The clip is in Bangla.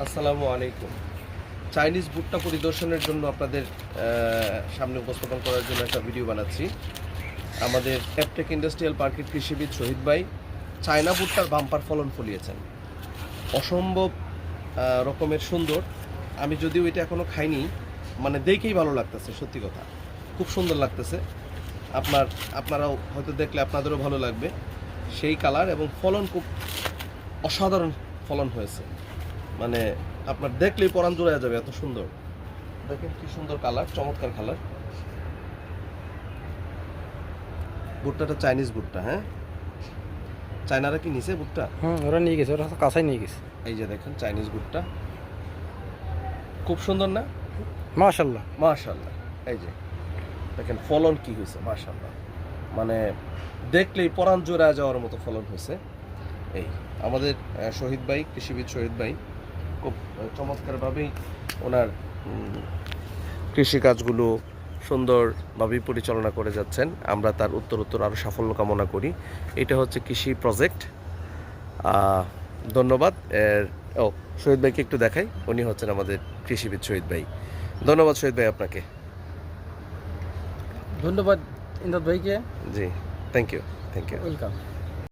আসসালামু আলাইকুম। চাইনিজ ভুট্টা পরিদর্শনের জন্য আপনাদের সামনে উপস্থাপন করার জন্য একটা ভিডিও বানাচ্ছি। আমাদের অ্যাপটেক ইন্ডাস্ট্রিয়াল পার্কের কৃষিবিদ শহীদ ভাই চায়না ভুট্টার বাম্পার ফলন ফলিয়েছেন। অসম্ভব রকমের সুন্দর। আমি যদিও এটা এখনও খাইনি, মানে দেখেই ভালো লাগতেছে, সত্যি কথা খুব সুন্দর লাগতেছে। আপনারাও হয়তো দেখলে আপনাদেরও ভালো লাগবে। সেই কালার এবং ফলন খুব অসাধারণ ফলন হয়েছে, মানে আপনার দেখলেই পরাণ জুড়ে যাবে, এত সুন্দর। দেখেন কি সুন্দর কালার, চমৎকার কালার। ভুট্টাটা চাইনিজ ভুট্টা, হ্যাঁ, চায়নারা কি নিছে ভুট্টা? ওরা নিয়ে গেছে, ওরা তো কাঁচাই নিয়ে গেছে। এই যে দেখেন চাইনিজ ভুট্টা, খুব সুন্দর না? মাশাল্লাহ। মাশাআল্লাহ। এই যে দেখেন ফলন কি হয়েছে, মাশাআল্লাহ, মানে দেখলেই পরাণ জোড়া যাওয়ার মতো ফলন হয়েছে। এই আমাদের শহীদ ভাই, কৃষিবিদ শহীদ ভাই খুব চমৎকারভাবেই ওনার কৃষিকাজগুলো সুন্দরভাবেই পরিচালনা করে যাচ্ছেন। আমরা তার উত্তরোত্তর আরও সাফল্য কামনা করি। এটা হচ্ছে কৃষি প্রজেক্ট। ধন্যবাদ। শহীদ ভাইকে একটু দেখাই, উনি হচ্ছেন আমাদের কৃষিবিদ শহীদ ভাই। ধন্যবাদ শহীদ ভাই আপনাকে। ধন্যবাদ ইন্দাদ ভাইকে। জি, thank you, thank you. Welcome.